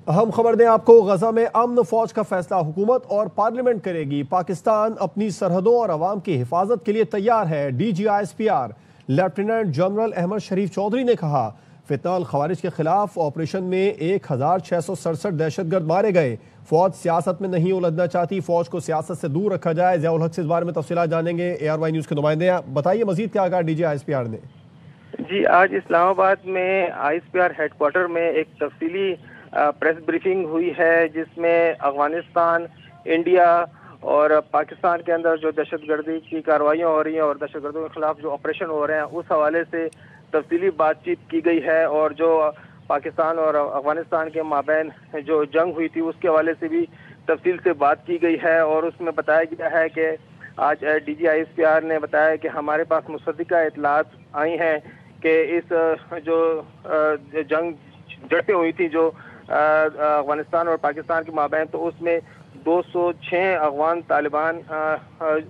अहम खबर दें आपको, गजा में अमन फौज का फैसला हुकूमत और पार्लियामेंट करेगी। पाकिस्तान अपनी सरहदों और अवाम की हिफाजत के लिए तैयार है। DGISPR लेफ्टिनेंट जनरल अहमद शरीफ चौधरी ने कहा, फितना खवारिज के खिलाफ ऑपरेशन में 1667 दहशतगर्द मारे गए। फौज सियासत में नहीं उलझना चाहती, फौज को सियासत से दूर रखा जाए। ज़ियाउल हक से इस बारे में तफसीलात जानेंगे। ARY न्यूज़ के नुमाइंदे बताइए मजीद क्या कहा DGISPR ने। जी, आज इस्लामाबाद में ISPR हेडक्वार्टर में एक तफसीली प्रेस ब्रीफिंग हुई है, जिसमें अफगानिस्तान, इंडिया और पाकिस्तान के अंदर जो दहशतगर्दी की कार्रवाइयाँ हो रही हैं और दहशतगर्दों के खिलाफ जो ऑपरेशन हो रहे हैं, उस हवाले से तफसीली बातचीत की गई है। और जो पाकिस्तान और अफगानिस्तान के माबैन जो जंग हुई थी, उसके हवाले से भी तफसील से बात की गई है। और उसमें बताया गया है कि आज DGISPR ने बताया कि हमारे पास मुसद्दिका इतलात आई हैं कि इस जो जंग झड़पें हुई थी जो अफगानिस्तान और पाकिस्तान के माबैन, तो उसमें 206 अफगान तालिबान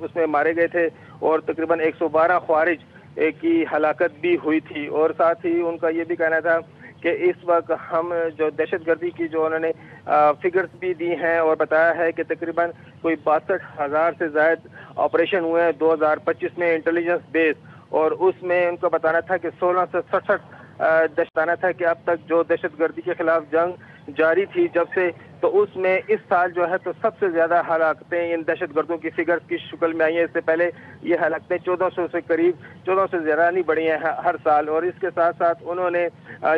उसमें मारे गए थे और तकरीबन 112 ख्वारिज की हलाकत भी हुई थी। और साथ ही उनका ये भी कहना था कि इस वक्त हम जो दहशतगर्दी की जो उन्होंने फिगर्स भी दी हैं और बताया है कि तकरीबन कोई 62,000 से ज़ायद ऑपरेशन हुए हैं 2025 में इंटेलिजेंस बेस। और उसमें उनका बताना था कि 16 से 67 दस्ताना था कि अब तक जो दहशतगर्दी के खिलाफ जंग जारी थी जब से, तो उसमें इस साल जो है तो सबसे ज्यादा हलाकतें इन दहशतगर्दों की फिगर्स की शक्ल में आई है। इससे पहले ये हलाकतें 1400 से करीब 1400 से ज्यादा नहीं बढ़ी हैं हर साल। और इसके साथ साथ उन्होंने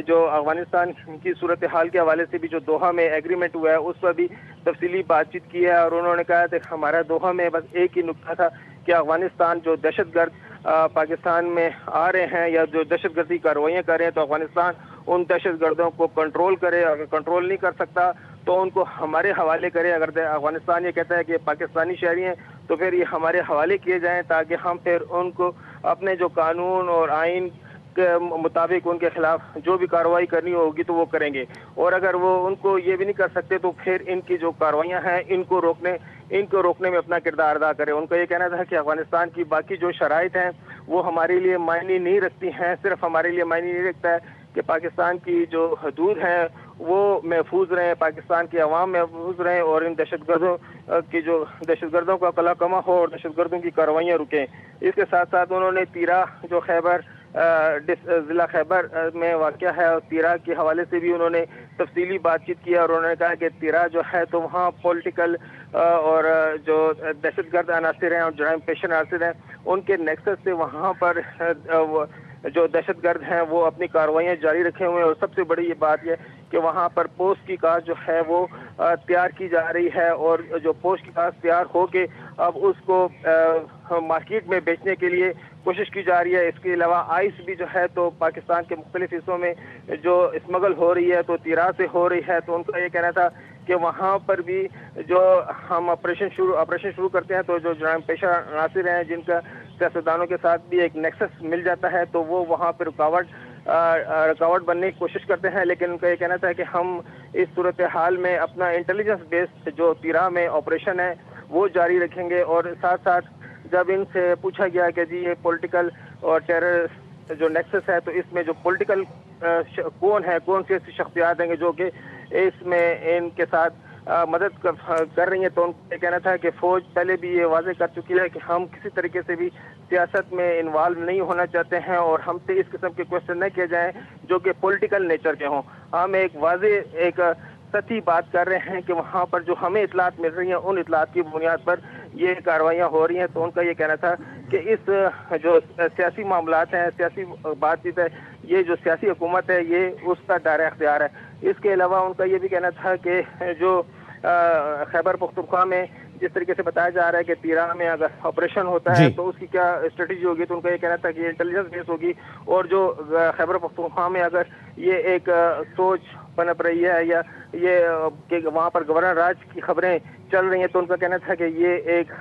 जो अफगानिस्तान की सूरत हाल के हवाले से भी जो दोहा में एग्रीमेंट हुआ है, उस पर भी तफसीली बातचीत की है। और उन्होंने कहा कि हमारा दोहा में बस एक ही नुक्ता था कि अफगानिस्तान जो दहशतगर्द पाकिस्तान में आ रहे हैं या जो दहशतगर्दी कार्रवाइयाँ कर रहे हैं, तो अफगानिस्तान उन दहशतगर्दों को कंट्रोल करे। अगर कंट्रोल नहीं कर सकता तो उनको हमारे हवाले करे। अगर अफगानिस्तान ये कहता है कि पाकिस्तानी शहरी हैं, तो फिर ये हमारे हवाले किए जाएं, ताकि हम फिर उनको अपने जो कानून और आइन के मुताबिक उनके खिलाफ जो भी कार्रवाई करनी होगी तो वो करेंगे। और अगर वो उनको ये भी नहीं कर सकते तो फिर इनकी जो कार्रवाइयाँ हैं इनको रोकने में अपना किरदार अदा करें। उनका ये कहना था कि अफगानिस्तान की बाकी जो शराइत हैं वो हमारे लिए मायने नहीं रखती हैं। सिर्फ हमारे लिए मायने नहीं रखता है कि पाकिस्तान की जो हदूद हैं वो महफूज रहें, पाकिस्तान की अवाम महफूज रहें और इन दहशतगर्दों का कलाकमा हो और दहशतगर्दों की कार्रवाइयाँ रुकें। इसके साथ साथ उन्होंने तीरा जो खैबर जिला खैबर में वाक़या है और तीरा के हवाले से भी उन्होंने तफसीली बातचीत की। और उन्होंने कहा कि तीरा जो है तो वहाँ पॉलिटिकल और जो दहशतगर्द अनासिर हैं और जराइम पेश अनासिर हैं, उनके नेक्सस से वहाँ पर जो दहशतगर्द हैं वो अपनी कार्रवाइयाँ जारी रखे हुए हैं। और सबसे बड़ी ये बात यह कि वहाँ पर पोस्ट की कास्ट जो है वो तैयार की जा रही है और जो पोस्ट की कास्ट तैयार होके अब उसको मार्केट में बेचने के लिए कोशिश की जा रही है। इसके अलावा आइस भी जो है तो पाकिस्तान के मुख्तलिफ हिस्सों में जो स्मगल हो रही है तो तीरा से हो रही है। तो उनका ये कहना था कि वहाँ पर भी जो हम ऑपरेशन शुरू करते हैं तो जो जराइम पेशा अनासिर हैं जिनका सियासतदानों के साथ भी एक नेक्सस मिल जाता है तो वो वहाँ पर रुकावट बनने की कोशिश करते हैं। लेकिन उनका ये कहना था कि हम इस सूरत हाल में अपना इंटेलिजेंस बेस्ड जो तीरा में ऑपरेशन है वो जारी रखेंगे। और साथ साथ जब इनसे पूछा गया कि जी ये पॉलिटिकल और टेरर जो नेक्सस है तो इसमें जो पॉलिटिकल कौन सी ऐसी शख्सियात हैं जो कि इसमें इनके साथ मदद कर रही है, तो उनका कहना था कि फौज पहले भी ये वाजे कर चुकी है कि हम किसी तरीके से भी सियासत में इन्वॉल्व नहीं होना चाहते हैं और हमसे इस किस्म के क्वेश्चन न किए जाएं जो कि पॉलिटिकल नेचर के हों। हम एक वाजे एक सच्ची बात कर रहे हैं कि वहाँ पर जो हमें इतलात मिल रही हैं उन इतलात की बुनियाद पर ये कार्रवाइयाँ हो रही हैं। तो उनका ये कहना था कि इस जो सियासी मामलात हैं, सियासी बातचीत है, ये जो सियासी हुकूमत है ये उसका दायरा अख्तियार है। इसके अलावा उनका ये भी कहना था कि जो खैबर पख्तूनख्वा में जिस तरीके से बताया जा रहा है कि तीरा में अगर ऑपरेशन होता है तो उसकी क्या स्ट्रेटेजी होगी, तो उनका ये कहना था कि ये इंटेलिजेंस बेस होगी। और जो खैबर पख्तूनख्वा में अगर ये एक सोच पनप रही है या ये कि वहाँ पर गवर्नर राज की खबरें चल रही हैं, तो उनका कहना था कि ये एक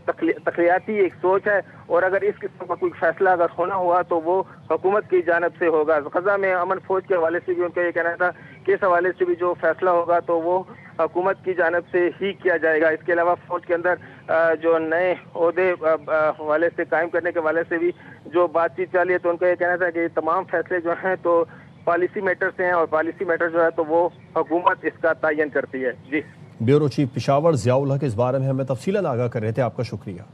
तखलियाती एक सोच है और अगर इस किस्म का कोई फैसला अगर होना हुआ तो वो हुकूमत की जानिब से होगा। गजा में अमन फौज के हवाले से भी उनका ये कहना था कि इस हवाले से भी जो फैसला होगा तो वो हुकूमत की जानिब से ही किया जाएगा। इसके अलावा फौज के अंदर जो नए ओहदे हवाले से कायम करने के हवाले से भी जो बातचीत चली है, तो उनका ये कहना था कि तमाम फैसले जो हैं तो पॉलिसी मैटर से हैं और पॉलिसी मैटर जो है तो वो हुकूमत इसका तयन करती है। जी, ब्यूरो चीफ पेशावर ज़ियाउल हक इस बारे में हमें तफसीलन आगाह कर रहे थे। आपका शुक्रिया।